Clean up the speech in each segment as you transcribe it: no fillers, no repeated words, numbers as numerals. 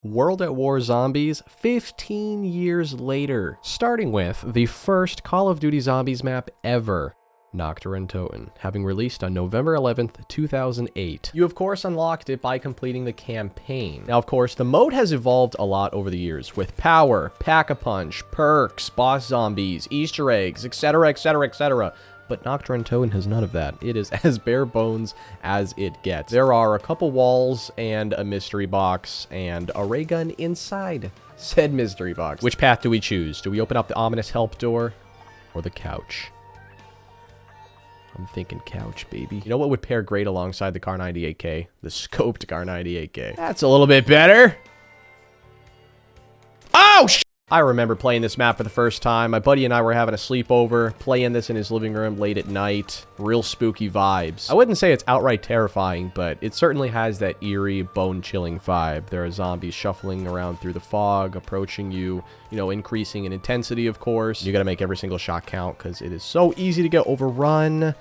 World at War Zombies 15 years later, starting with the first Call of Duty Zombies map ever, Nacht der Untoten, having released on November 11th, 2008. You of course unlocked it by completing the campaign. Now of course, the mode has evolved a lot over the years, with power, pack-a-punch, perks, boss zombies, Easter eggs, etc, etc, etc. But Nacht der Untoten has none of that. It is as bare bones as it gets. There are a couple walls and a mystery box and a ray gun inside said mystery box. Which path do we choose? Do we open up the ominous help door or the couch? I'm thinking couch, baby. You know what would pair great alongside the Kar 98K? The scoped Kar 98K. That's a little bit better. Oh, sh! I remember playing this map for the first time. My buddy and I were having a sleepover, playing this in his living room late at night. Real spooky vibes. I wouldn't say it's outright terrifying, but it certainly has that eerie, bone-chilling vibe. There are zombies shuffling around through the fog, approaching you, increasing in intensity, of course. You gotta make every single shot count, because it is so easy to get overrun.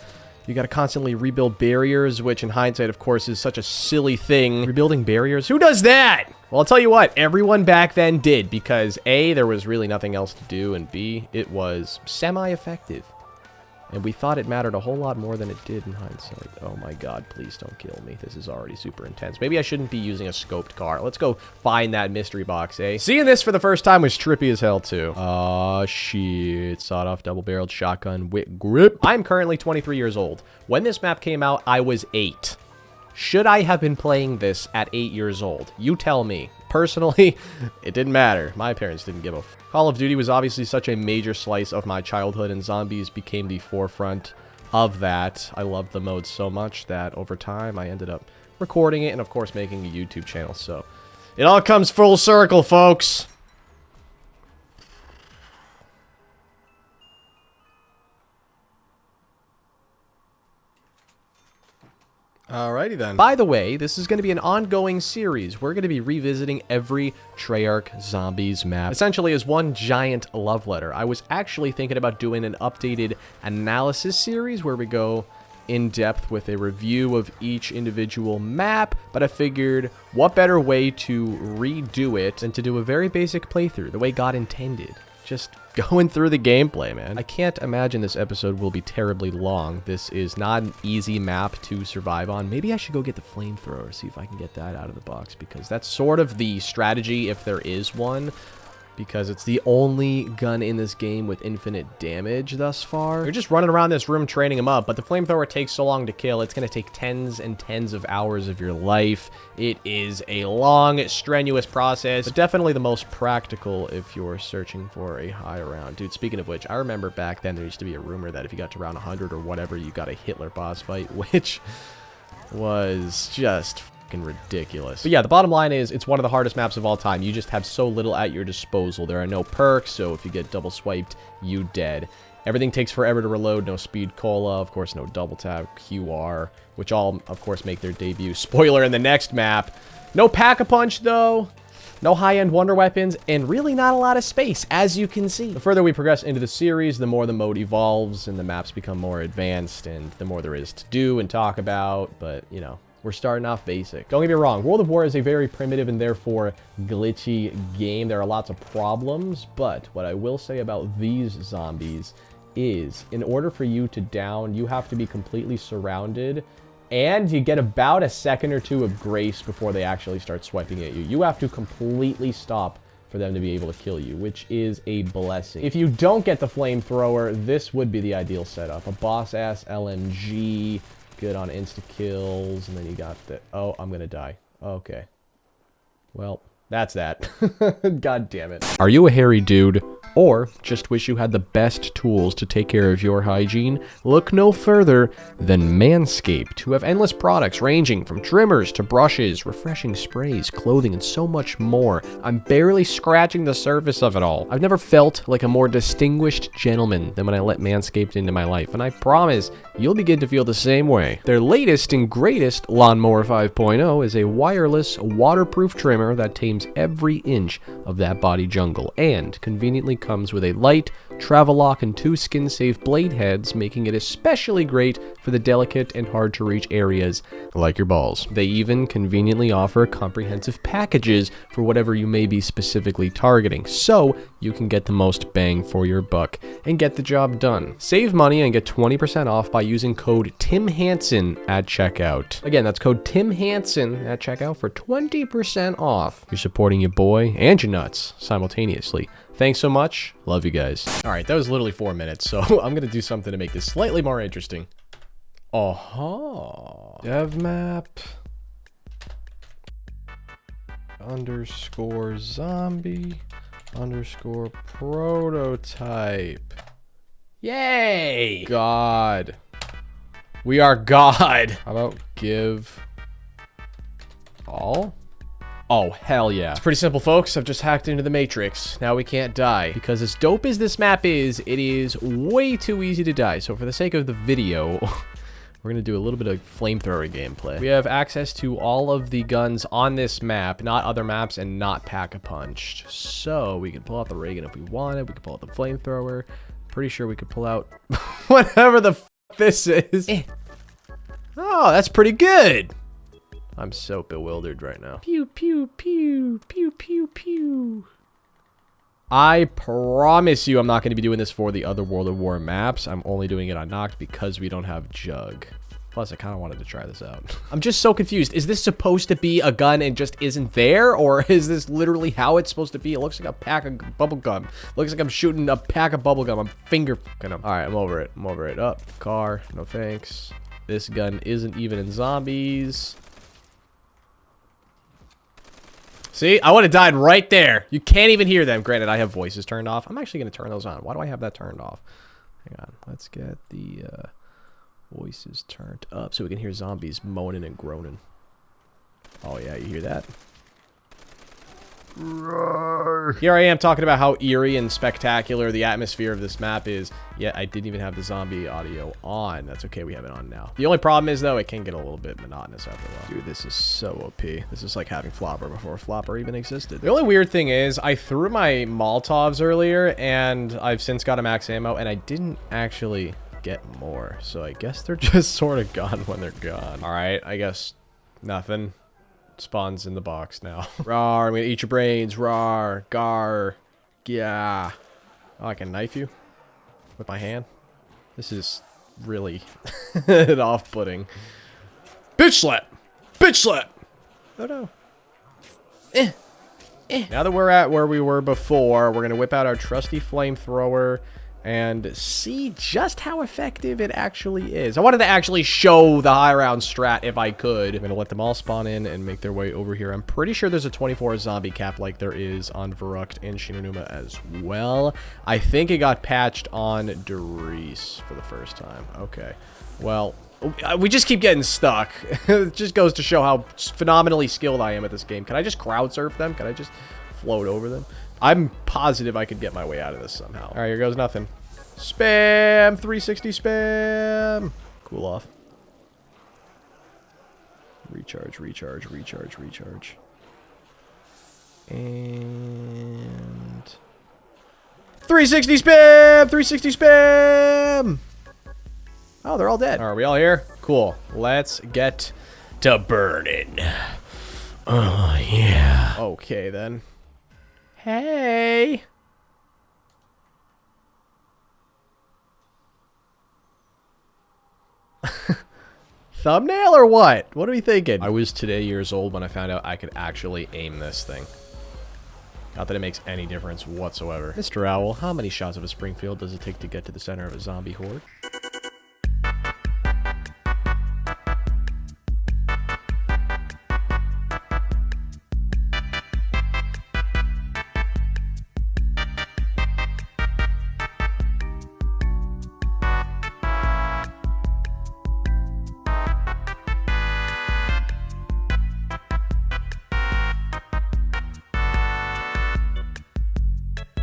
You gotta constantly rebuild barriers, which in hindsight, of course, is such a silly thing. Rebuilding barriers? Who does that? Well, I'll tell you what, everyone back then did, because A, there was really nothing else to do, and B, it was semi-effective. And we thought it mattered a whole lot more than it did in hindsight. Oh my god, please don't kill me. This is already super intense. Maybe I shouldn't be using a scoped car. Let's go find that mystery box, eh? Seeing this for the first time was trippy as hell, too. Aw, shit. Sawed-off double-barreled shotgun with grip. I'm currently 23 years old. When this map came out, I was 8. Should I have been playing this at 8 years old? You tell me. Personally, it didn't matter. My parents didn't give a f. Call of Duty was obviously such a major slice of my childhood, and zombies became the forefront of that. I loved the mode so much that over time I ended up recording it and of course making a YouTube channel. So it all comes full circle, folks. Alrighty then. By the way, this is going to be an ongoing series. We're going to be revisiting every Treyarch Zombies map, essentially as one giant love letter. I was actually thinking about doing an updated analysis series where we go in depth with a review of each individual map, but I figured what better way to redo it than to do a very basic playthrough, the way God intended. Just going through the gameplay, man. I can't imagine this episode will be terribly long. This is not an easy map to survive on. Maybe I should go get the flamethrower, see if I can get that out of the box, because that's sort of the strategy if there is one, because it's the only gun in this game with infinite damage thus far. You're just running around this room training them up, but the flamethrower takes so long to kill, it's going to take tens and tens of hours of your life. It is a long, strenuous process, but definitely the most practical if you're searching for a high round. Dude, speaking of which, I remember back then there used to be a rumor that if you got to round 100 or whatever, you got a Hitler boss fight, which was just ridiculous. But yeah, the bottom line is it's one of the hardest maps of all time. You just have so little at your disposal. There are no perks, so if you get double swiped, you dead. Everything takes forever to reload. No speed cola, of course, no double tap, QR, which all, of course, make their debut. Spoiler in the next map. No pack-a-punch, though. No high-end wonder weapons, and really not a lot of space, as you can see. The further we progress into the series, the more the mode evolves, and the maps become more advanced, and the more there is to do and talk about, but, we're starting off basic. Don't get me wrong, World of War is a very primitive and therefore glitchy game. There are lots of problems, but what I will say about these zombies is, in order for you to down, you have to be completely surrounded, and you get about a second or two of grace before they actually start swiping at you. You have to completely stop for them to be able to kill you, which is a blessing. If you don't get the flamethrower, this would be the ideal setup. A boss-ass LMG, good on insta-kills, and then you got the... Oh, I'm gonna die. Okay. Well, that's that. God damn it. Are you a hairy dude? Or just wish you had the best tools to take care of your hygiene? Look no further than Manscaped, who have endless products ranging from trimmers to brushes, refreshing sprays, clothing, and so much more. I'm barely scratching the surface of it all. I've never felt like a more distinguished gentleman than when I let Manscaped into my life, and I promise you'll begin to feel the same way. Their latest and greatest Lawnmower 5.0 is a wireless, waterproof trimmer that tames every inch of that body jungle, and conveniently comes with a light, travel lock, and 2 skin-safe blade heads, making it especially great for the delicate and hard-to-reach areas like your balls. They even conveniently offer comprehensive packages for whatever you may be specifically targeting, so you can get the most bang for your buck and get the job done. Save money and get 20% off by using code TIMHANSON at checkout. Again, that's code TIMHANSON at checkout for 20% off. You're supporting your boy and your nuts simultaneously. Thanks so much. Love you guys. All right, that was literally 4 minutes, so I'm gonna do something to make this slightly more interesting. Dev map underscore zombie underscore prototype. Yay! God. We are God. How about give all? Oh, hell yeah. It's pretty simple, folks. I've just hacked into the Matrix. Now we can't die. Because as dope as this map is, it is way too easy to die. So for the sake of the video, we're gonna do a little bit of flamethrower gameplay. We have access to all of the guns on this map, not other maps, and not pack-a-punched. So we can pull out the ray gun if we wanted. We can pull out the flamethrower. Pretty sure we could pull out whatever the f this is. Oh, that's pretty good. I'm so bewildered right now. Pew, pew, pew, pew, pew, pew. I promise you I'm not going to be doing this for the other World of War maps. I'm only doing it on Nacht because we don't have Jug. Plus, I kind of wanted to try this out. I'm just so confused. Is this supposed to be a gun and just isn't there? Or is this literally how it's supposed to be? It looks like a pack of bubblegum. Looks like I'm shooting a pack of bubblegum. I'm finger fucking them. All right, I'm over it. I'm over it. Up. Car. No thanks. This gun isn't even in zombies. See, I would have died right there. You can't even hear them. Granted, I have voices turned off. I'm actually going to turn those on. Why do I have that turned off? Hang on. Let's get the voices turned up so we can hear zombies moaning and groaning. Oh, yeah, you hear that? Roar. Here I am talking about how eerie and spectacular the atmosphere of this map is, yet I didn't even have the zombie audio on. That's okay, we have it on now. The only problem is, though, it can get a little bit monotonous after a while. Dude, this is so OP. This is like having Flopper before Flopper even existed. The only weird thing is, I threw my Molotovs earlier, and I've since got a max ammo, and I didn't actually get more. So I guess they're just sort of gone when they're gone. All right, I guess nothing spawns in the box now. Rawr, I'm gonna eat your brains. Rawr, gar, yeah. Oh, I can knife you with my hand. This is really off-putting. Bitch slap! Bitch slap! Oh no. Now that we're at where we were before, we're gonna whip out our trusty flamethrower and see just how effective it actually is. I wanted to actually show the high round strat if I could. I'm going to let them all spawn in and make their way over here. I'm pretty sure there's a 24 zombie cap like there is on Verruckt and Shi No Numa as well. I think it got patched on Riese for the first time. Okay. Well, we just keep getting stuck. It just goes to show how phenomenally skilled I am at this game. Can I just crowd surf them? Can I just float over them? I'm positive I could get my way out of this somehow. All right, here goes nothing. Spam! 360 spam! Cool off. Recharge, recharge, recharge, recharge. And 360 spam! 360 spam! Oh, they're all dead. Are we all here? Cool. Let's get to burning. Oh, yeah. Okay, then. Hey! Thumbnail or what? What are we thinking? I was today years old when I found out I could actually aim this thing. Not that it makes any difference whatsoever. Mr. Owl, how many shots of a Springfield does it take to get to the center of a zombie horde?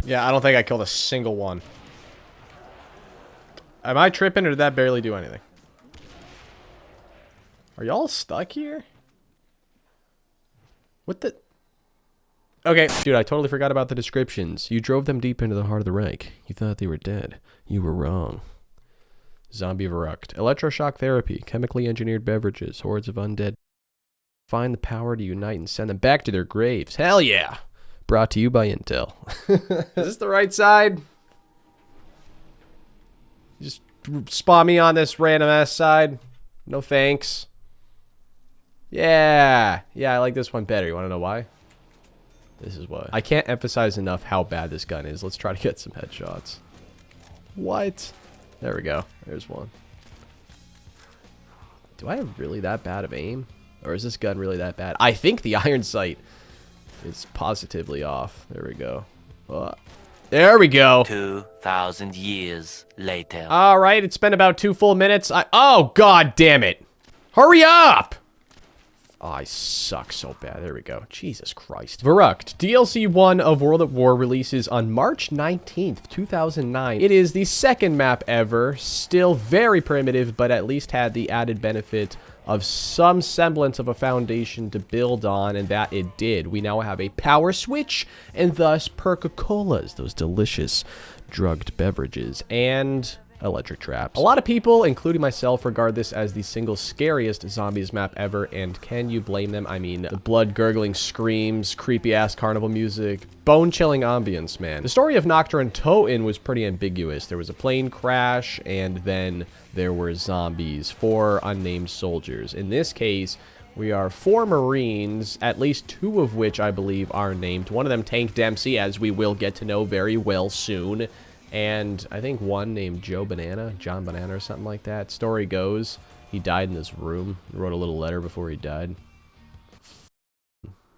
Yeah, I don't think I killed a single one. Am I tripping or did that barely do anything? Are y'all stuck here? What the? Okay. Dude, I totally forgot about the descriptions. You drove them deep into the heart of the Reich. You thought they were dead. You were wrong. Zombie Verruckt. Electroshock therapy. Chemically engineered beverages. Hordes of undead. Find the power to unite and send them back to their graves. Hell yeah. Brought to you by Intel. Is this the right side? Just spawn me on this random ass side. No thanks. Yeah. Yeah, I like this one better. You want to know why? This is why. I can't emphasize enough how bad this gun is. Let's try to get some headshots. What? There we go. There's one. Do I have really that bad of aim? Or is this gun really that bad? I think the iron sight is positively off. There we go. There we go. 2,000 years later. All right, it's been about 2 full minutes. Oh, god damn it. Hurry up! Oh, I suck so bad. There we go. Jesus Christ. Verruckt. DLC 1 of World at War releases on March 19th, 2009. It is the second map ever. Still very primitive, but at least had the added benefit of some semblance of a foundation to build on, and that it did. We now have a power switch, and thus Perca-Colas, those delicious drugged beverages, and electric traps. A lot of people, including myself, regard this as the single scariest zombies map ever, and can you blame them? I mean, the blood-gurgling screams, creepy-ass carnival music, bone-chilling ambience, man. The story of Nacht der Untoten was pretty ambiguous. There was a plane crash, and then there were zombies, 4 unnamed soldiers. In this case, we are 4 Marines, at least 2 of which I believe are named. One of them, Tank Dempsey, as we will get to know very well soon. And I think one named John Banana or something like that. Story goes, he died in this room. He wrote a little letter before he died.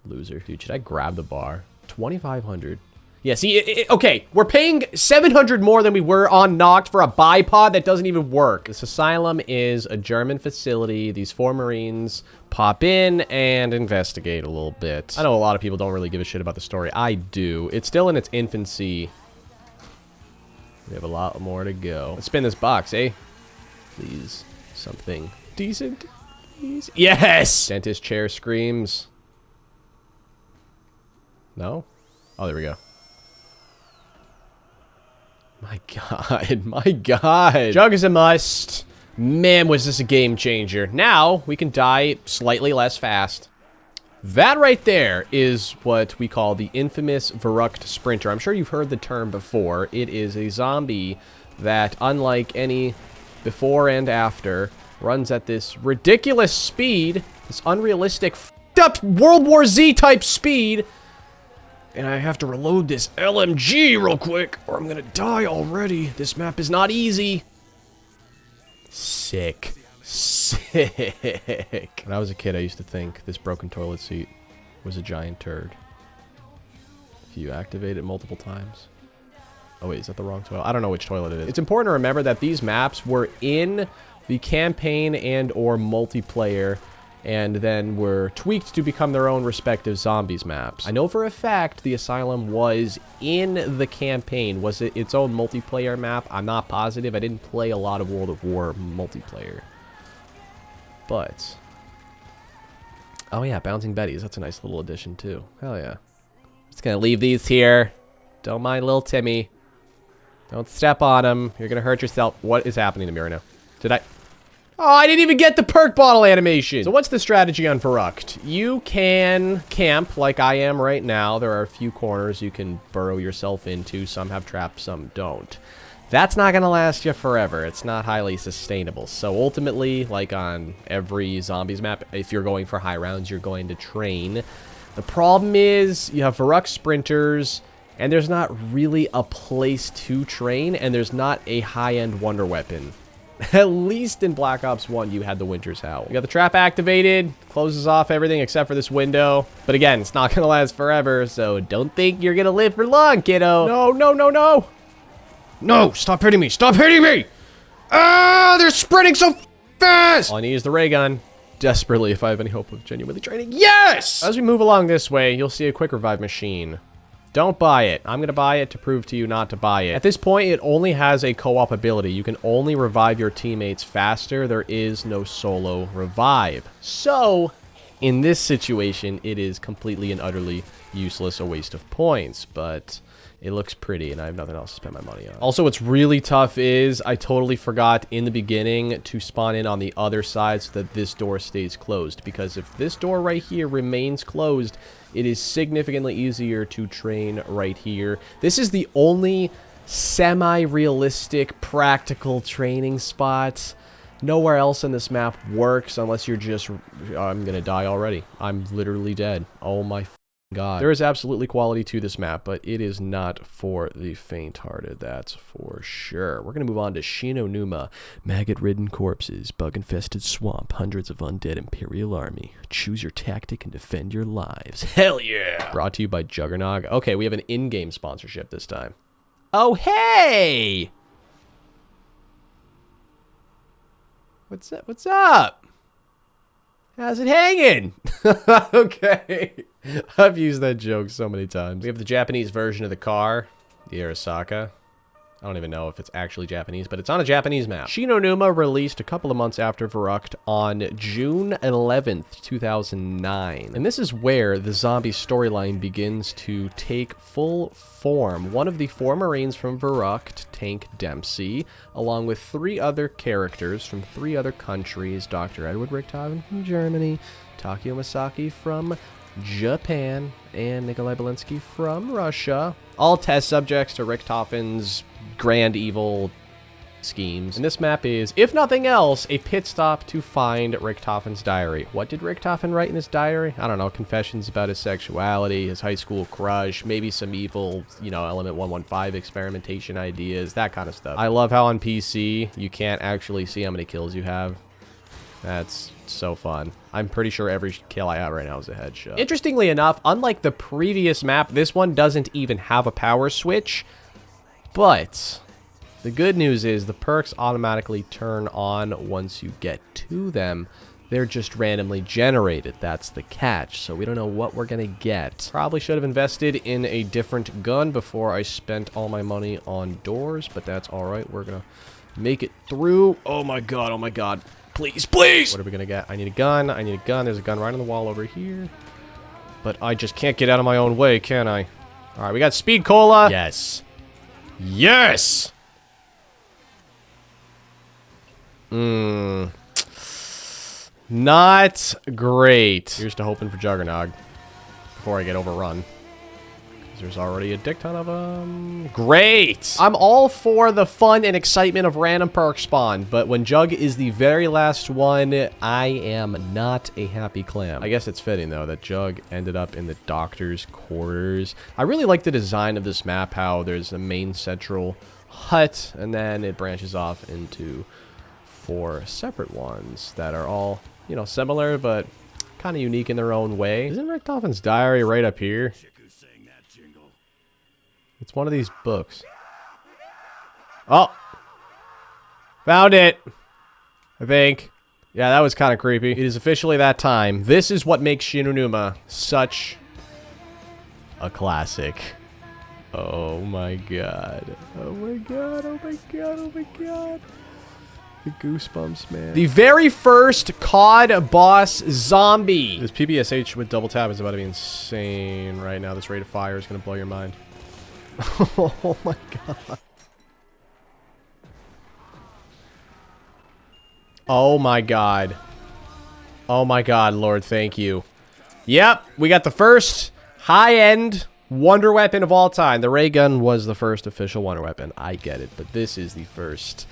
Loser. Dude, should I grab the bar? 2,500. Yeah, see, okay, we're paying 700 more than we were on Nacht for a bipod that doesn't even work. This asylum is a German facility. These 4 Marines pop in and investigate a little bit. I know a lot of people don't really give a shit about the story. I do. It's still in its infancy. We have a lot more to go. Let's spin this box, eh? Please, something decent. Please. Yes! Dentist chair screams. No? Oh, there we go. My god, my god. Jug is a must. Man, was this a game changer. Now, we can die slightly less fast. That right there is what we call the infamous Verruckt Sprinter. I'm sure you've heard the term before. It is a zombie that, unlike any before and after, runs at this ridiculous speed, this unrealistic, f***ed-up World War Z type speed. And I have to reload this LMG real quick, or I'm gonna die already. This map is not easy. Sick. Sick. When I was a kid, I used to think this broken toilet seat was a giant turd. If you activate it multiple times. Oh wait, is that the wrong toilet? I don't know which toilet it is. It's important to remember that these maps were in the campaign and or multiplayer, and then were tweaked to become their own respective zombies maps. I know for a fact the asylum was in the campaign. Was it its own multiplayer map? I'm not positive. I didn't play a lot of World at War multiplayer. But, oh yeah, Bouncing Betties. That's a nice little addition too. Hell yeah. Just gonna leave these here. Don't mind little Timmy. Don't step on him. You're gonna hurt yourself. What is happening to me right now? Did I? Oh, I didn't even get the perk bottle animation. So what's the strategy on Verruckt? You can camp like I am right now. There are a few corners you can burrow yourself into. Some have traps, some don't. That's not going to last you forever. It's not highly sustainable. So ultimately, like on every zombies map, if you're going for high rounds, you're going to train. The problem is you have Verruckt sprinters, and there's not really a place to train, and there's not a high-end wonder weapon. At least in Black Ops 1, you had the Winter's Howl. You got the trap activated, closes off everything except for this window. But again, it's not going to last forever, so don't think you're going to live for long, kiddo. No, no, no, no. No, stop hitting me. Stop hitting me. Ah, they're sprinting so fast. All I need is the ray gun. Desperately, if I have any hope of genuinely training. Yes! As we move along this way, you'll see a quick revive machine. Don't buy it. I'm going to buy it to prove to you not to buy it. At this point, it only has a co-op ability. You can only revive your teammates faster. There is no solo revive. So, In this situation, it is completely and utterly useless, a waste of points, but it looks pretty, and I have nothing else to spend my money on. Also, what's really tough is I totally forgot in the beginning to spawn in on the other side so that this door stays closed, because if this door right here remains closed, it is significantly easier to train right here. This is the only semi-realistic, practical training spot. Nowhere else in this map works unless you're just... I'm gonna die already. I'm literally dead. Oh my god. There is absolutely quality to this map, but it is not for the faint-hearted, that's for sure. We're gonna move on to Shi No Numa. Maggot-ridden corpses, bug-infested swamp, hundreds of undead Imperial army. Choose your tactic and defend your lives. Hell yeah! Brought to you by Juggernog. Okay, we have an in-game sponsorship this time. Oh, hey! What's up? What's up? How's it hanging? Okay. I've used that joke so many times. We have the Japanese version of the car, the Arasaka. I don't even know if it's actually Japanese, but it's on a Japanese map. Shi No Numa released a couple of months after Verruckt on June 11th, 2009. And this is where the zombie storyline begins to take full form. One of the four Marines from Verruckt, Tank Dempsey, along with three other characters from three other countries, Dr. Edward Richthofen from Germany, Takeo Masaki from Japan, and Nikolai Belinsky from Russia. All test subjects to Richthofen's grand evil schemes. And this map is, if nothing else, a pit stop to find Richthofen's diary. What did Richthofen write in his diary? I don't know, confessions about his sexuality, his high school crush, maybe some evil, you know, Element 115 experimentation ideas, that kind of stuff. I love how on PC, you can't actually see how many kills you have. That's so fun. I'm pretty sure every kill I have right now is a headshot. Interestingly enough, unlike the previous map, this one doesn't even have a power switch. But the good news is the perks automatically turn on once you get to them. They're just randomly generated. That's the catch. So we don't know what we're going to get. Probably should have invested in a different gun before I spent all my money on doors. But that's all right. We're going to make it through. Oh my god. Oh my god. Please, please! What are we gonna get? I need a gun. I need a gun. There's a gun right on the wall over here. But I just can't get out of my own way, can I? Alright, we got speed cola. Yes. Yes! Not great. Here's to hoping for Juggernog before I get overrun. There's already a dick ton of them. Great! I'm all for the fun and excitement of random perk spawn, but when Jug is the very last one, I am not a happy clam. I guess it's fitting, though, that Jug ended up in the doctor's quarters. I really like the design of this map, how there's a main central hut, and then it branches off into 4 separate ones that are all, you know, similar, but kind of unique in their own way. Isn't Richthofen's diary right up here? It's one of these books. Oh! Found it! I think. Yeah, that was kind of creepy. It is officially that time. This is what makes Shi No Numa such a classic. Oh my god. Oh my god, oh my god, oh my god. The goosebumps, man. The very first COD boss zombie. This PBSH with double tap is about to be insane right now. This rate of fire is going to blow your mind. Oh my god. Oh my god. Oh my god, Lord, thank you. Yep, we got the first high-end wonder weapon of all time. The ray gun was the first official wonder weapon. I get it, but this is the first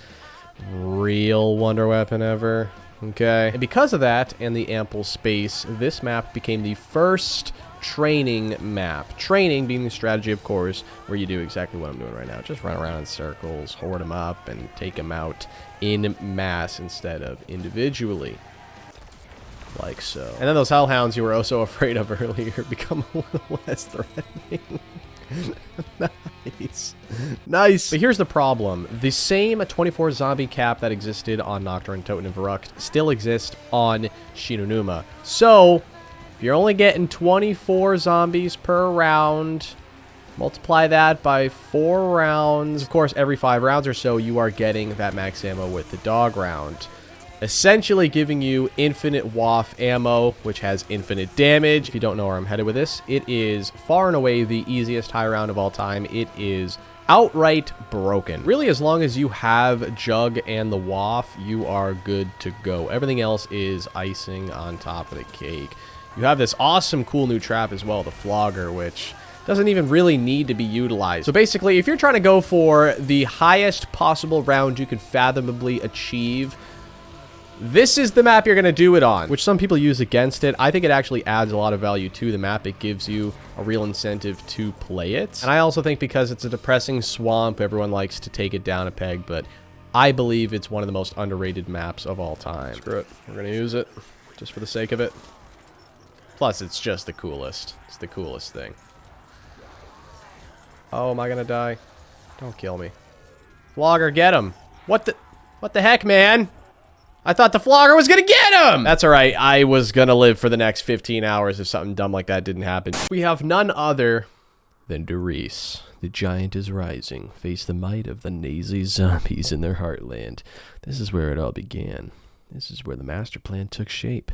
real wonder weapon ever. Okay. And because of that and the ample space, this map became the first training map. Training being the strategy, of course, where you do exactly what I'm doing right now. Just run around in circles, hoard them up, and take them out in mass instead of individually. Like so. And then those hellhounds you were oh so afraid of earlier become a little less threatening. Nice. Nice. But here's the problem. The same 24 zombie cap that existed on Nacht der Untoten and Verruckt still exists on Shi No Numa. So, if you're only getting 24 zombies per round, multiply that by 4 rounds. Of course, every 5 rounds or so, you are getting that max ammo with the dog round. essentially giving you infinite waff ammo, which has infinite damage. If you don't know where I'm headed with this, it is far and away the easiest high round of all time. It is outright broken. Really, as long as you have Jug and the waff, you are good to go. Everything else is icing on top of the cake. You have this awesome, cool new trap as well, the Flogger, which doesn't even really need to be utilized. So basically, if you're trying to go for the highest possible round you can fathomably achieve, this is the map you're going to do it on, which some people use against it. I think it actually adds a lot of value to the map. It gives you a real incentive to play it. And I also think because it's a depressing swamp, everyone likes to take it down a peg, but I believe it's one of the most underrated maps of all time. Screw it. We're going to use it just for the sake of it. Plus, it's just the coolest. It's the coolest thing. Oh, am I going to die? Don't kill me. Flogger, get him. What the heck, man? I thought the Flogger was gonna get him! That's alright, I was gonna live for the next 15 hours if something dumb like that didn't happen. We have none other than Riese. The giant is rising. Face the might of the Nazi zombies in their heartland. This is where it all began. This is where the master plan took shape.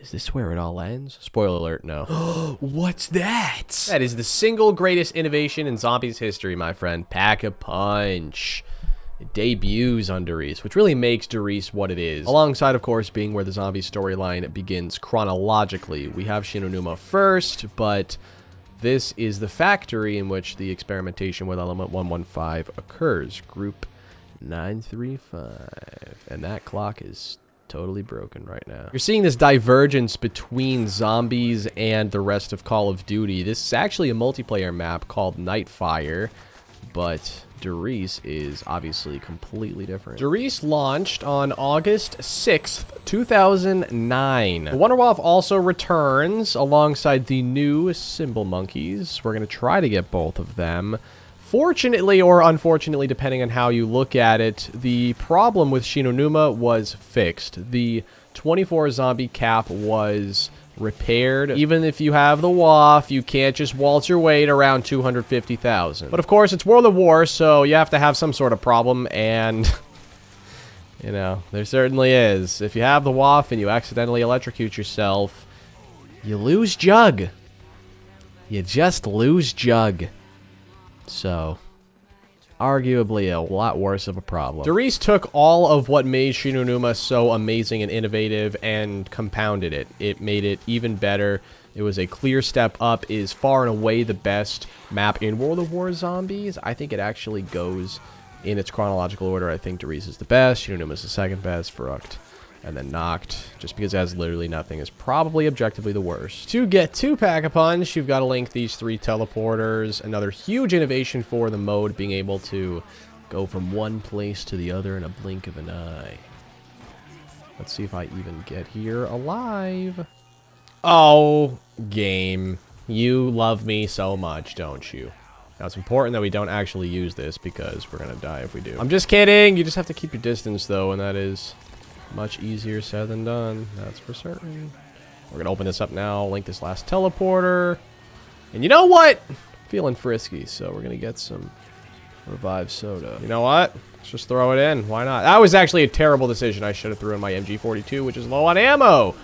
Is this where it all ends? Spoiler alert, no. What's that? That is the single greatest innovation in zombies history, my friend. Pack-a-punch. It debuts on Riese, which really makes Riese what it is. Alongside, of course, being where the zombie storyline begins chronologically. We have Shi No Numa first, but this is the factory in which the experimentation with element 115 occurs. Group 935. And that clock is totally broken right now. You're seeing this divergence between zombies and the rest of Call of Duty. This is actually a multiplayer map called Nightfire, but Riese is obviously completely different. Riese launched on August 6th, 2009. The Wonderwaff also returns alongside the new Symbol Monkeys. We're going to try to get both of them. Fortunately or unfortunately, depending on how you look at it, the problem with Shi No Numa was fixed. The 24 zombie cap was repaired. Even if you have the waff, you can't just waltz your way to around 250,000. But of course, it's World of War, so you have to have some sort of problem, and you know, there certainly is. If you have the waff and you accidentally electrocute yourself, you lose Jug. You just lose Jug. So, arguably a lot worse of a problem. Riese took all of what made Shi No Numa so amazing and innovative and compounded it. It made it even better. It was a clear step up. It is far and away the best map in World of War Zombies. I think it actually goes in its chronological order. I think Riese is the best. Shi No Numa is the second best. Verruckt. And then Nacht, just because it has literally nothing, is probably objectively the worst. To get to Pack-a-Punch, you've got to link these 3 teleporters. Another huge innovation for the mode, being able to go from one place to the other in a blink of an eye. Let's see if I even get here alive. Oh, game. You love me so much, don't you? Now, it's important that we don't actually use this, because we're going to die if we do. I'm just kidding. You just have to keep your distance, though, and that is much easier said than done. That's for certain. We're going to open this up now, link this last teleporter. And you know what? I'm feeling frisky, so we're going to get some revived soda. You know what? Let's just throw it in. Why not? That was actually a terrible decision. I should have threw in my MG42, which is low on ammo.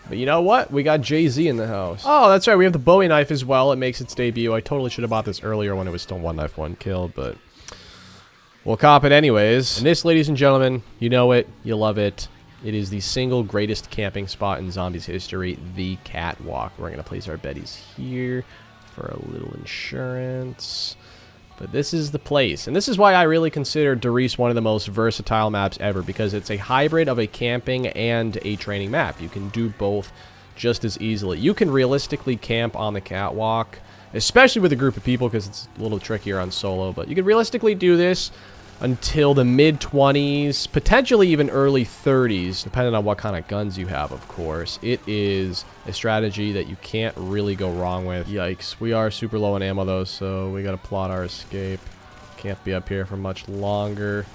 But you know what? We got Jay-Z in the house. Oh, that's right. We have the Bowie knife as well. It makes its debut. I totally should have bought this earlier when it was still 1 knife, 1 kill, but we'll cop it anyways. And this, ladies and gentlemen, you know it, you love it. It is the single greatest camping spot in zombies history, the catwalk. We're going to place our betties here for a little insurance. But this is the place. And this is why I really consider Riese one of the most versatile maps ever, because it's a hybrid of a camping and a training map. You can do both just as easily. You can realistically camp on the catwalk, especially with a group of people, because it's a little trickier on solo. But you can realistically do this until the mid-20s, potentially even early 30s, depending on what kind of guns you have, of course. It is a strategy that you can't really go wrong with. Yikes. We are super low on ammo, though, so we got to plot our escape. Can't be up here for much longer.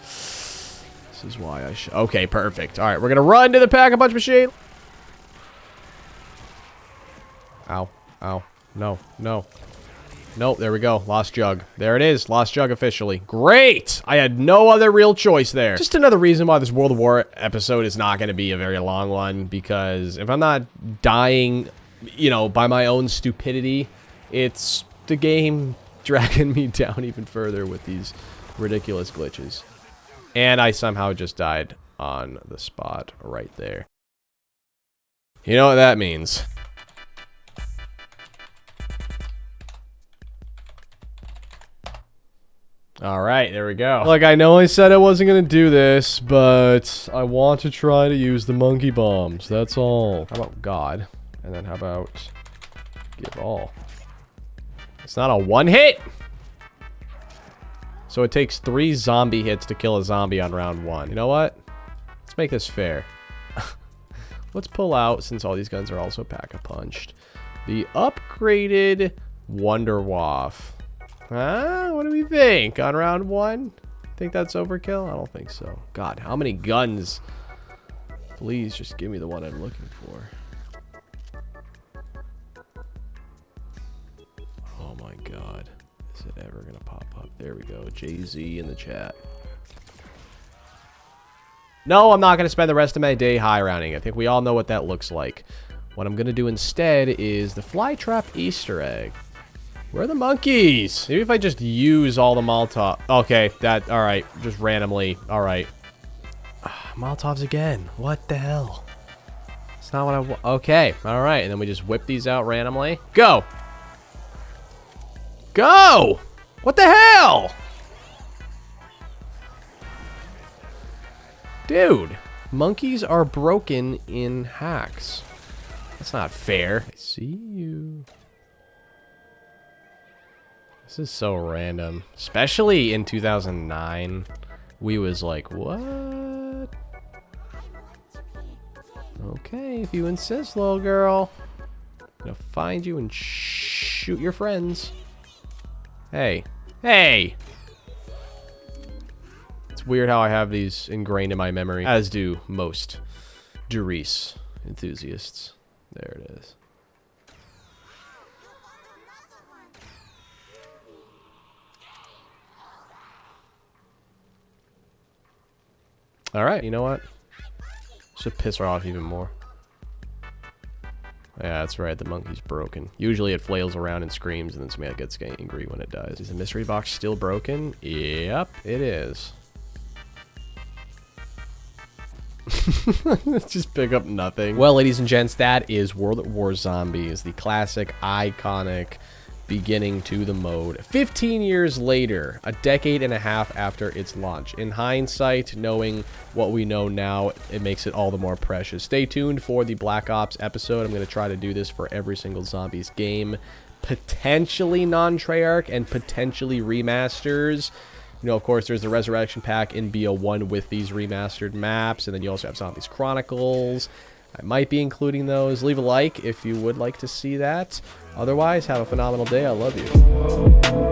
This is why I should... Okay, perfect. All right, we're going to run to the Pack-a-Punch machine. Ow. Ow. No. No. Nope, there we go. Lost jug. There it is. Lost jug officially. Great! I had no other real choice there. Just another reason why this World of War episode is not going to be a very long one, because if I'm not dying, you know, by my own stupidity, it's the game dragging me down even further with these ridiculous glitches. And I somehow just died on the spot right there. You know what that means. Alright, there we go. Look, I know I said I wasn't gonna do this, but I want to try to use the monkey bombs. That's all. How about God? And then how about give all? It's not a one hit! So it takes 3 zombie hits to kill a zombie on round 1. You know what? Let's make this fair. Let's pull out, since all these guns are also pack-a-punched, the upgraded Wonder Waff. Huh? What do we think? On round 1? Think that's overkill? I don't think so. God, how many guns? Please just give me the one I'm looking for. Oh my god. Is it ever gonna pop up? There we go. Jay-Z in the chat. No, I'm not gonna spend the rest of my day high rounding. I think we all know what that looks like. What I'm gonna do instead is the Flytrap Easter egg. Where are the monkeys? Maybe if I just use all the Molotov. Okay, that, alright. Just randomly. Alright. Molotovs again. What the hell? It's not what I want. Okay, alright. And then we just whip these out randomly. Go! Go! What the hell? Dude, monkeys are broken in hacks. That's not fair. I see you. This is so random. Especially in 2009. We was like, what? Okay, if you insist, little girl. I'm gonna find you and shoot your friends. Hey. Hey! It's weird how I have these ingrained in my memory. As do most Riese enthusiasts. There it is. Alright, you know what? Should piss her off even more. Yeah, that's right, the monkey's broken. Usually it flails around and screams, and then somebody gets angry when it dies. Is the mystery box still broken? Yep, it is. Let's just pick up nothing. Well, ladies and gents, that is World at War Zombies, the classic, iconic beginning to the mode. 15 years later, a decade and a half after its launch. In hindsight, knowing what we know now, it makes it all the more precious. Stay tuned for the Black Ops episode. I'm going to try to do this for every single Zombies game. Potentially non-Treyarch and potentially remasters. You know, of course, there's the Resurrection Pack in BO1 with these remastered maps, and then you also have Zombies Chronicles. I might be including those. Leave a like if you would like to see that. Otherwise, have a phenomenal day. I love you.